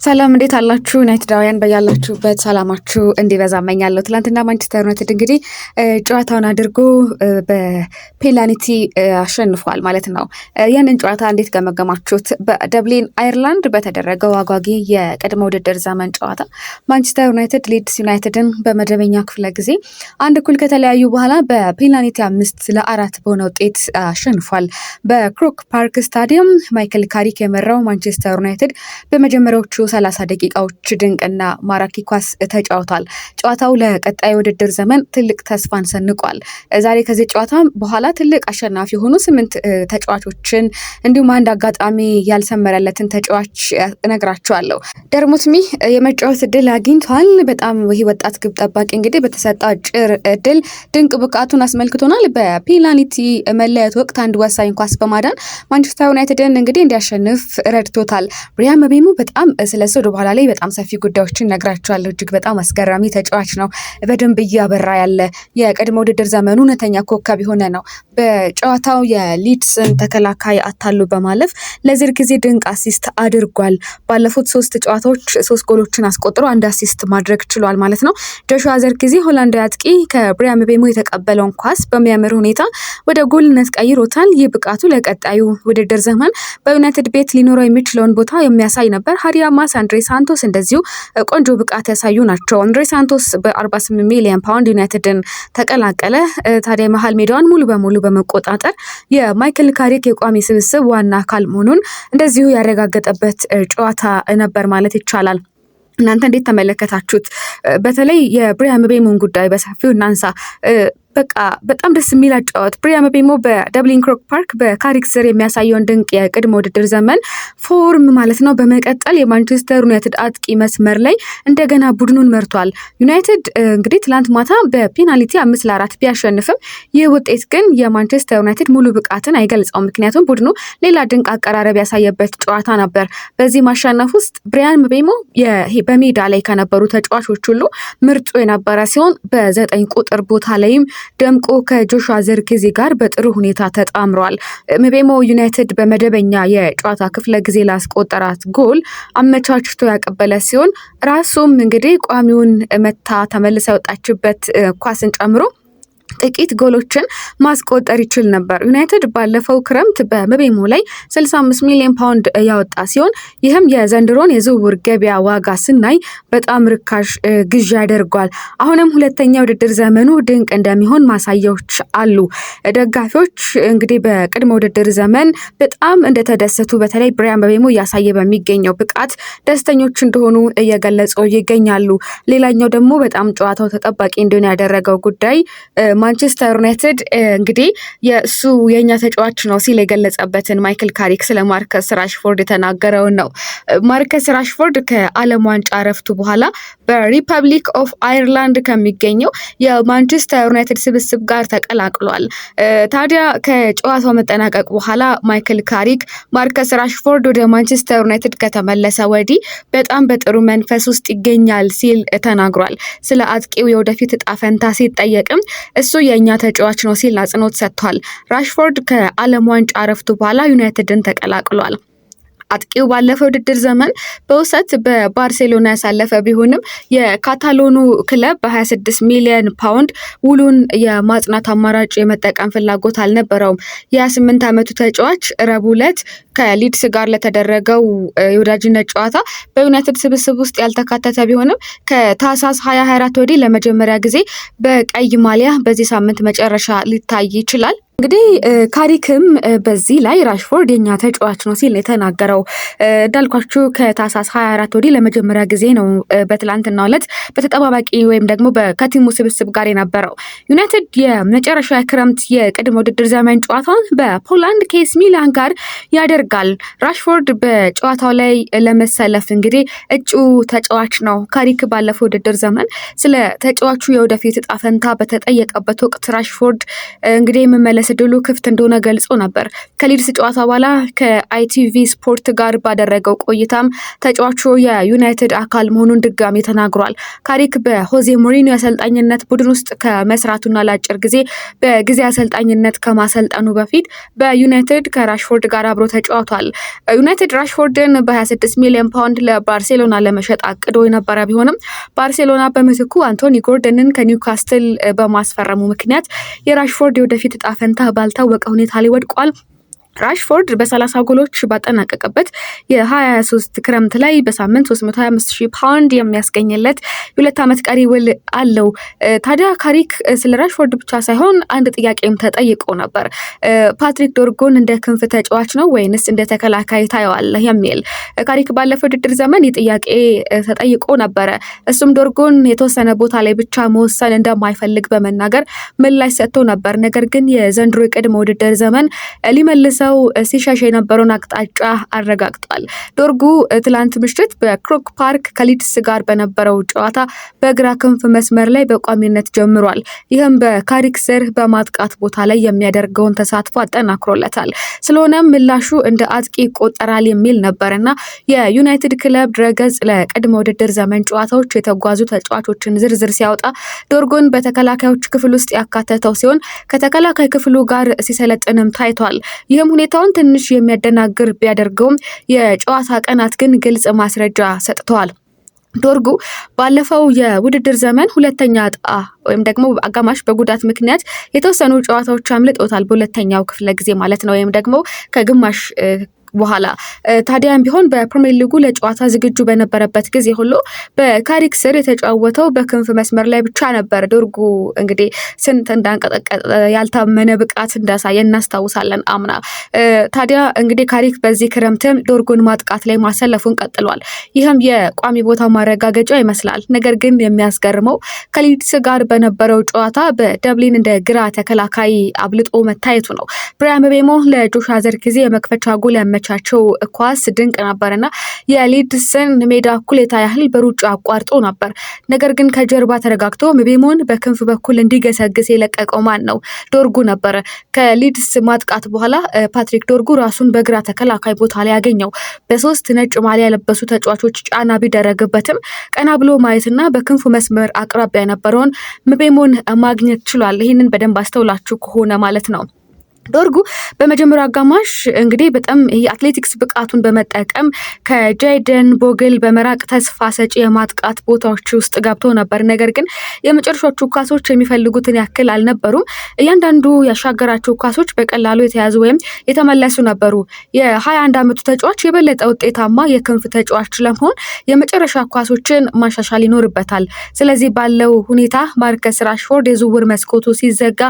ሰላም እንዴት አላችሁ? ዩናይትዳውያን በያላችሁበት ሰላማችሁ እንዲበዛ እመኛለሁ። ትናንትና ማንቸስተር ዩናይትድ እንግዲህ ጨዋታውን አድርጎ በፔናልቲ አሸንፏል ማለት ነው። ይህንን ጨዋታ እንዴት ገመገማችሁት? በደብሊን አየርላንድ በተደረገው አጓጊ የቅድመ ውድድር ዘመን ጨዋታ ማንቸስተር ዩናይትድ ሊድስ ዩናይትድን በመደበኛ ክፍለ ጊዜ 1-1 ከተለያዩ በኋላ በፔናልቲ 5-4 በሆነ ውጤት አሸንፏል። በክሮክ ፓርክ ስታዲየም ማይክል ካሪክ የመራው ማንቸስተር ዩናይትድ በመጀመሪያዎቹ 30 ደቂቃዎች ድንቅና ማራኪ ኳስ ተጫውቷል። ጨዋታው ለቀጣይ ውድድር ዘመን ትልቅ ተስፋን ሰንቋል። ዛሬ ከዚህ ጨዋታ በኋላ ትልቅ አሸናፊ የሆኑ 8 ተጫዋቾችን እንዲሁም አንድ አጋጣሚ ያልሰመረለትን ተጫዋች እነግራቸዋለሁ። ደርሞት ሚ የመጫወት እድል አግኝቷል። በጣም ይህ ወጣት ግብ ጠባቂ እንግዲህ በተሰጠው አጭር እድል ድንቅ ብቃቱን አስመልክቶናል። በፔናልቲ መለያየት ወቅት አንድ ወሳኝ ኳስ በማዳን ማንቸስተር ዩናይትድን እንግዲህ እንዲያሸንፍ ረድቶታል። ብሪያን ምቤሞ በጣም ስለሱ ወደ በኋላ ላይ በጣም ሰፊ ጉዳዮችን ነግራቸዋለሁ። እጅግ በጣም አስገራሚ ተጫዋች ነው። በደንብ እያበራ ያለ የቅድመ ውድድር ዘመኑ እውነተኛ ኮከብ የሆነ ነው። በጨዋታው የሊድስን ተከላካይ አታሉ በማለፍ ለዚርክዜ ድንቅ አሲስት አድርጓል። ባለፉት 3 ጨዋታዎች 3 ጎሎችን አስቆጥሮ 1 አሲስት ማድረግ ችሏል ማለት ነው። ጆሹዋ ዚርክዜ ሆላንዳዊ አጥቂ ከብሪያን ምቤሞ የተቀበለውን ኳስ በሚያምር ሁኔታ ወደ ጎልነት ቀይሮታል። ይህ ብቃቱ ለቀጣዩ ውድድር ዘመን በዩናይትድ ቤት ሊኖረው የሚችለውን ቦታ የሚያሳይ ነበር። ሃሪ ማስ አንድሬ ሳንቶስ እንደዚሁ ቆንጆ ብቃት ያሳዩ ናቸው። አንድሬ ሳንቶስ በ48 ሚሊዮን ፓውንድ ዩናይትድን ተቀላቀለ። ታዲያ መሃል ሜዳዋን ሙሉ በሙሉ በመቆጣጠር የማይክል ካሪክ የቋሚ ስብስብ ዋና አካል መሆኑን እንደዚሁ ያረጋገጠበት ጨዋታ ነበር ማለት ይቻላል። እናንተ እንዴት ተመለከታችሁት? በተለይ የብሪያን ምቤሞን ጉዳይ በሰፊው እናንሳ። በቃ በጣም ደስ የሚል አጫወት ብሪያን ምቤሞ በደብሊን ክሮክ ፓርክ በካሪክ ስር የሚያሳየውን ድንቅ የቅድመ ውድድር ዘመን ፎርም ማለት ነው በመቀጠል የማንቸስተር ዩናይትድ አጥቂ መስመር ላይ እንደገና ቡድኑን መርቷል። ዩናይትድ እንግዲህ ትላንት ማታ በፔናልቲ 5-4 ቢያሸንፍም ይህ ውጤት ግን የማንቸስተር ዩናይትድ ሙሉ ብቃትን አይገልጸውም። ምክንያቱም ቡድኑ ሌላ ድንቅ አቀራረብ ያሳየበት ጨዋታ ነበር። በዚህ ማሸነፍ ውስጥ ብሪያን ምቤሞ በሜዳ ላይ ከነበሩ ተጫዋቾች ሁሉ ምርጡ የነበረ ሲሆን በ9 ቁጥር ቦታ ላይም ደምቆ ከጆሹዋ ዚርክዜ ጋር በጥሩ ሁኔታ ተጣምሯል። ምቤሞ ዩናይትድ በመደበኛ የጨዋታ ክፍለ ጊዜ ላስቆጠራት ጎል አመቻችቶ ያቀበለ ሲሆን ራሱም እንግዲህ ቋሚውን መታ ተመልሳ ወጣችበት ኳስን ጨምሮ ጥቂት ጎሎችን ማስቆጠር ይችል ነበር። ዩናይትድ ባለፈው ክረምት በምቤሞ ላይ 65 ሚሊዮን ፓውንድ ያወጣ ሲሆን ይህም የዘንድሮን የዝውውር ገበያ ዋጋ ስናይ በጣም ርካሽ ግዢ ያደርጓል። አሁንም ሁለተኛ ውድድር ዘመኑ ድንቅ እንደሚሆን ማሳያዎች አሉ። ደጋፊዎች እንግዲህ በቅድመ ውድድር ዘመን በጣም እንደተደሰቱ በተለይ ብሪያን ምቤሞ እያሳየ በሚገኘው ብቃት ደስተኞች እንደሆኑ እየገለጹ ይገኛሉ። ሌላኛው ደግሞ በጣም ጨዋታው ተጠባቂ እንደሆነ ያደረገው ጉዳይ ማንቸስተር ዩናይትድ እንግዲህ የእሱ የኛ ተጫዋች ነው ሲል የገለጸበትን ማይክል ካሪክ ስለ ማርከስ ራሽፎርድ የተናገረውን ነው። ማርከስ ራሽፎርድ ከዓለም ዋንጫ እረፍቱ በኋላ በሪፐብሊክ ኦፍ አየርላንድ ከሚገኘው የማንቸስተር ዩናይትድ ስብስብ ጋር ተቀላቅሏል። ታዲያ ከጨዋታው መጠናቀቅ በኋላ ማይክል ካሪክ ማርከስ ራሽፎርድ ወደ ማንቸስተር ዩናይትድ ከተመለሰ ወዲህ በጣም በጥሩ መንፈስ ውስጥ ይገኛል ሲል ተናግሯል። ስለ አጥቂው የወደፊት እጣ ፈንታ ሲጠየቅም እሱ የኛ ተጫዋች ነው ሲል አጽንኦት ሰጥቷል። ራሽፎርድ ከዓለም ዋንጫ እረፍቱ በኋላ ዩናይትድን ተቀላቅሏል። አጥቂው ባለፈው ውድድር ዘመን በውሰት በባርሴሎና ያሳለፈ ቢሆንም የካታሎኑ ክለብ በ26 ሚሊዮን ፓውንድ ውሉን የማጽናት አማራጭ የመጠቀም ፍላጎት አልነበረውም። የ28 ዓመቱ ተጫዋች ረቡዕ ዕለት ከሊድስ ጋር ለተደረገው የወዳጅነት ጨዋታ በዩናይትድ ስብስብ ውስጥ ያልተካተተ ቢሆንም ከታህሳስ 2024 ወዲህ ለመጀመሪያ ጊዜ በቀይ ማሊያ በዚህ ሳምንት መጨረሻ ሊታይ ይችላል። እንግዲህ ካሪክም በዚህ ላይ ራሽፎርድ የኛ ተጫዋች ነው ሲል የተናገረው እንዳልኳችሁ ከታህሳስ 24 ወዲህ ለመጀመሪያ ጊዜ ነው በትላንትናው ዕለት በተጠባባቂ ወይም ደግሞ ከቲሙ ስብስብ ጋር የነበረው። ዩናይትድ የመጨረሻ የክረምት የቅድመ ውድድር ዘመን ጨዋታውን በፖላንድ ከኤሲ ሚላን ጋር ያደርጋል። ራሽፎርድ በጨዋታው ላይ ለመሰለፍ እንግዲህ እጩ ተጫዋች ነው። ካሪክ ባለፈው ውድድር ዘመን ስለ ተጫዋቹ የወደፊት እጣ ፈንታ በተጠየቀበት ወቅት ራሽፎርድ እንግዲህ የመመለስ ድሉ ክፍት እንደሆነ ገልጾ ነበር። ከሊድስ ጨዋታ በኋላ ከአይቲቪ ስፖርት ጋር ባደረገው ቆይታም ተጫዋቹ የዩናይትድ አካል መሆኑን ድጋሚ ተናግሯል። ካሪክ በሆዜ ሞሪኒዮ አሰልጣኝነት ቡድን ውስጥ ከመስራቱና ለአጭር ጊዜ በጊዜ አሰልጣኝነት ከማሰልጠኑ በፊት በዩናይትድ ከራሽፎርድ ጋር አብሮ ተጫውቷል። ተጫውቷል። ዩናይትድ ራሽፎርድን በ26 ሚሊዮን ፓውንድ ለባርሴሎና ለመሸጥ አቅዶ የነበረ ቢሆንም ባርሴሎና በምትኩ አንቶኒ ጎርደንን ከኒውካስትል በማስፈረሙ ምክንያት የራሽፎርድ የወደፊት እጣ ፈንታ ባልታወቀ ሁኔታ ላይ ወድቋል። ራሽፎርድ በ30 ጎሎች ባጠናቀቀበት የ23 ክረምት ላይ በሳምንት 325,000 ፓውንድ የሚያስገኝለት የ2 ዓመት ቀሪ ውል አለው። ታዲያ ካሪክ ስለ ራሽፎርድ ብቻ ሳይሆን አንድ ጥያቄም ተጠይቆ ነበር። ፓትሪክ ዶርጉን እንደ ክንፍ ተጫዋች ነው ወይንስ እንደ ተከላካይ ታየዋለህ የሚል። ካሪክ ባለፈው ውድድር ዘመን የጥያቄ ተጠይቆ ነበረ። እሱም ዶርጉን የተወሰነ ቦታ ላይ ብቻ መወሰን እንደማይፈልግ በመናገር ምላሽ ሰጥቶ ነበር። ነገር ግን የዘንድሮ የቅድመ ውድድር ዘመን ሊመልሰው ሲሻሽ የነበረውን አቅጣጫ አረጋግጧል። ዶርጉ ትላንት ምሽት በክሮክ ፓርክ ከሊድስ ጋር በነበረው ጨዋታ በግራ ክንፍ መስመር ላይ በቋሚነት ጀምሯል። ይህም በካሪክ ስር በማጥቃት ቦታ ላይ የሚያደርገውን ተሳትፎ አጠናክሮለታል። ስለሆነም ምላሹ እንደ አጥቂ ይቆጠራል የሚል ነበርና የዩናይትድ ክለብ ድረገጽ ለቅድመ ውድድር ዘመን ጨዋታዎች የተጓዙ ተጫዋቾችን ዝርዝር ሲያወጣ ዶርጉን በተከላካዮች ክፍል ውስጥ ያካተተው ሲሆን ከተከላካይ ክፍሉ ጋር ሲሰለጥንም ታይቷል። ይህም ሁኔታውን ትንሽ የሚያደናግር ቢያደርገውም የጨዋታ ቀናት ግን ግልጽ ማስረጃ ሰጥተዋል። ዶርጉ ባለፈው የውድድር ዘመን ሁለተኛ ዕጣ ወይም ደግሞ አጋማሽ በጉዳት ምክንያት የተወሰኑ ጨዋታዎች አምልጦታል። በሁለተኛው ክፍለ ጊዜ ማለት ነው፣ ወይም ደግሞ ከግማሽ በኋላ ታዲያም ቢሆን በፕሪሚየር ሊጉ ለጨዋታ ዝግጁ በነበረበት ጊዜ ሁሉ በካሪክ ስር የተጫወተው በክንፍ መስመር ላይ ብቻ ነበር። ዶርጉ እንግዲህ ስንት እንዳንቀጠቀጠ ያልታመነ ብቃት እንዳሳየ እናስታውሳለን አምና። ታዲያ እንግዲህ ካሪክ በዚህ ክረምትም ዶርጉን ማጥቃት ላይ ማሰለፉን ቀጥሏል። ይህም የቋሚ ቦታ ማረጋገጫ ይመስላል። ነገር ግን የሚያስገርመው ከሊድስ ጋር በነበረው ጨዋታ በደብሊን እንደ ግራ ተከላካይ አብልጦ መታየቱ ነው። ብራያን ምቤሞ ለጆሹዋ ዘርክዜ የመክፈቻ ጎል ቻቸው ኳስ ድንቅ ነበርና የሊድስን ሜዳ ኩሌታ ያህል በሩጫ አቋርጦ ነበር። ነገር ግን ከጀርባ ተረጋግቶ ምቤሞን በክንፍ በኩል እንዲገሰግስ የለቀቀው ማን ነው? ዶርጉ ነበር። ከሊድስ ማጥቃት በኋላ ፓትሪክ ዶርጉ ራሱን በግራ ተከላካይ ቦታ ላይ ያገኘው። በሶስት ነጭ ማሊያ ያለበሱ ተጫዋቾች ጫና ቢደረግበትም ቀና ብሎ ማየትና በክንፉ መስመር አቅራቢያ የነበረውን ምቤሞን ማግኘት ችሏል። ይህንን በደንብ አስተውላችሁ ከሆነ ማለት ነው። ዶርጉ በመጀመሪያው አጋማሽ እንግዲህ በጣም የአትሌቲክስ ብቃቱን በመጠቀም ከጃይደን ቦግል በመራቅ ተስፋ ሰጪ የማጥቃት ቦታዎች ውስጥ ገብቶ ነበር። ነገር ግን የመጨረሻዎቹ ኳሶች የሚፈልጉትን ያክል አልነበሩም። እያንዳንዱ ያሻገራቸው ኳሶች በቀላሉ የተያዙ ወይም የተመለሱ ነበሩ። የ21 ዓመቱ ተጫዋች የበለጠ ውጤታማ የክንፍ ተጫዋች ለመሆን የመጨረሻ ኳሶችን ማሻሻል ይኖርበታል። ስለዚህ ባለው ሁኔታ ማርከስ ራሽፎርድ የዝውውር መስኮቱ ሲዘጋ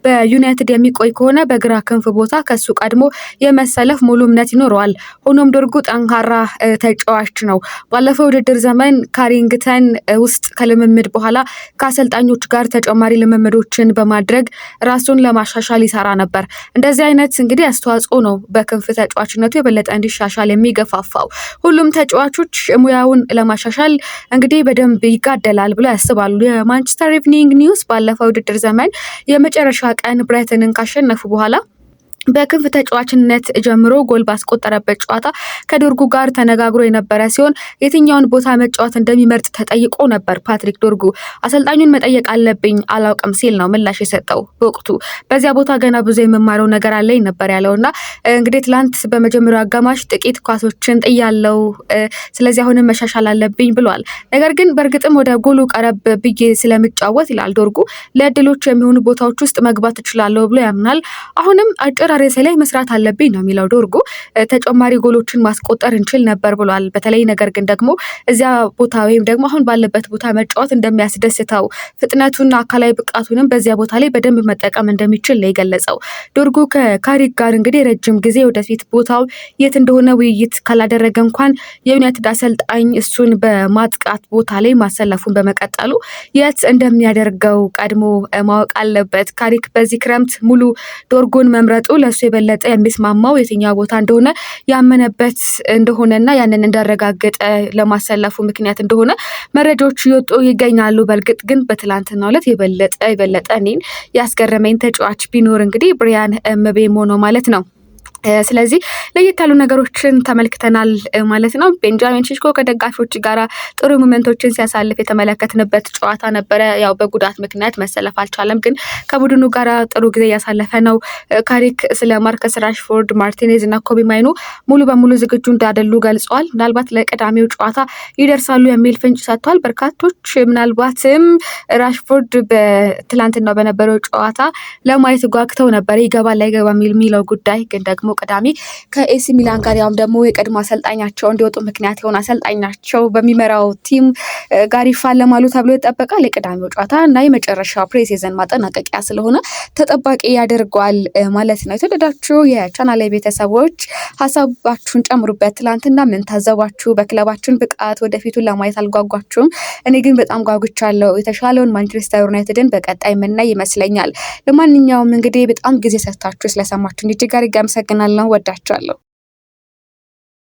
በዩናይትድ የሚቆይ ከሆነ በግራ ክንፍ ቦታ ከሱ ቀድሞ የመሰለፍ ሙሉ እምነት ይኖረዋል። ሆኖም ዶርጉ ጠንካራ ተጫዋች ነው። ባለፈው ውድድር ዘመን ካሪንግተን ውስጥ ከልምምድ በኋላ ከአሰልጣኞች ጋር ተጨማሪ ልምምዶችን በማድረግ ራሱን ለማሻሻል ይሰራ ነበር። እንደዚህ አይነት እንግዲህ አስተዋጽኦ ነው በክንፍ ተጫዋችነቱ የበለጠ እንዲሻሻል የሚገፋፋው። ሁሉም ተጫዋቾች ሙያውን ለማሻሻል እንግዲህ በደንብ ይጋደላል ብለው ያስባሉ። የማንቸስተር ኢቭኒንግ ኒውስ ባለፈው ውድድር ዘመን የመጨረሻ ቀን ብራይተንን ካሸነፉ በኋላ በክንፍ ተጫዋችነት ጀምሮ ጎል ባስቆጠረበት ጨዋታ ከዶርጉ ጋር ተነጋግሮ የነበረ ሲሆን የትኛውን ቦታ መጫወት እንደሚመርጥ ተጠይቆ ነበር። ፓትሪክ ዶርጉ አሰልጣኙን መጠየቅ አለብኝ አላውቅም ሲል ነው ምላሽ የሰጠው። በወቅቱ በዚያ ቦታ ገና ብዙ የመማረው ነገር አለኝ ነበር ያለውና እንግዲህ ትላንት በመጀመሪያው አጋማሽ ጥቂት ኳሶችን ጥያለው፣ ስለዚህ አሁንም መሻሻል አለብኝ ብሏል። ነገር ግን በእርግጥም ወደ ጎሉ ቀረብ ብዬ ስለምጫወት ይላል ዶርጉ ለእድሎች የሚሆኑ ቦታዎች ውስጥ መግባት እችላለሁ ብሎ ያምናል። አሁንም አጨራረሴ ላይ መስራት አለብኝ ነው የሚለው ዶርጉ። ተጨማሪ ጎሎችን ማስቆጠር እንችል ነበር ብሏል። በተለይ ነገር ግን ደግሞ እዚያ ቦታ ወይም ደግሞ አሁን ባለበት ቦታ መጫወት እንደሚያስደስተው ፍጥነቱና አካላዊ ብቃቱንም በዚያ ቦታ ላይ በደንብ መጠቀም እንደሚችል ነው የገለጸው። ዶርጉ ከካሪክ ጋር እንግዲህ ረጅም ጊዜ ወደፊት ቦታው የት እንደሆነ ውይይት ካላደረገ እንኳን የዩናይትድ አሰልጣኝ እሱን በማጥቃት ቦታ ላይ ማሰለፉን በመቀጠሉ የት እንደሚያደርገው ቀድሞ ማወቅ አለበት። ካሪክ በዚህ ክረምት ሙሉ ዶርጉን መምረጡ ለሱ የበለጠ የሚስማማው የትኛው ቦታ እንደሆነ ያመነበት እንደሆነና ያንን እንዳረጋገጠ ለማሰለፉ ምክንያት እንደሆነ መረጃዎች ይወጡ ይገኛሉ። በእርግጥ ግን በትላንትናው ዕለት የበለጠ እኔን ያስገረመኝ ተጫዋች ቢኖር እንግዲህ ብራያን ምቤሞ ነው ማለት ነው። ስለዚህ ለየት ያሉ ነገሮችን ተመልክተናል ማለት ነው። ቤንጃሚን ሼሽኮ ከደጋፊዎች ጋር ጥሩ ሞመንቶችን ሲያሳልፍ የተመለከትንበት ጨዋታ ነበረ። ያው በጉዳት ምክንያት መሰለፍ አልቻለም፣ ግን ከቡድኑ ጋር ጥሩ ጊዜ እያሳለፈ ነው። ካሪክ ስለ ማርከስ ራሽፎርድ፣ ማርቲኔዝ እና ኮቢ ማይኑ ሙሉ በሙሉ ዝግጁ እንዳይደሉ ገልጸዋል። ምናልባት ለቀዳሚው ጨዋታ ይደርሳሉ የሚል ፍንጭ ሰጥቷል። በርካቶች ምናልባትም ራሽፎርድ በትላንትናው በነበረው ጨዋታ ለማየት ጓግተው ነበር ይገባል ላይገባ የሚለው ጉዳይ ግን ደግሞ ቅዳሜ ከኤሲ ሚላን ጋር ያውም ደግሞ የቀድሞ አሰልጣኛቸው እንዲወጡ ምክንያት የሆነ አሰልጣኛቸው በሚመራው ቲም ጋር ይፋለማሉ ተብሎ ይጠበቃል። የቅዳሜው ጨዋታ እና የመጨረሻው ፕሬሲዝን ማጠናቀቂያ ስለሆነ ተጠባቂ ያደርገዋል ማለት ነው። የተወደዳችሁ የቻናሌ ቤተሰቦች ሀሳባችሁን ጨምሩበት። ትላንትና ምን ታዘባችሁ? በክለባችን ብቃት ወደፊቱን ለማየት አልጓጓችሁም? እኔ ግን በጣም ጓጉቻለሁ። የተሻለውን ማንቸስተር ዩናይትድን በቀጣይ የምናይ ይመስለኛል። ለማንኛውም እንግዲህ በጣም ጊዜ ሰጥታችሁ ስለሰማችሁ እጅግ አድርጌ አመሰግናለሁ። ወዳችኋለሁ።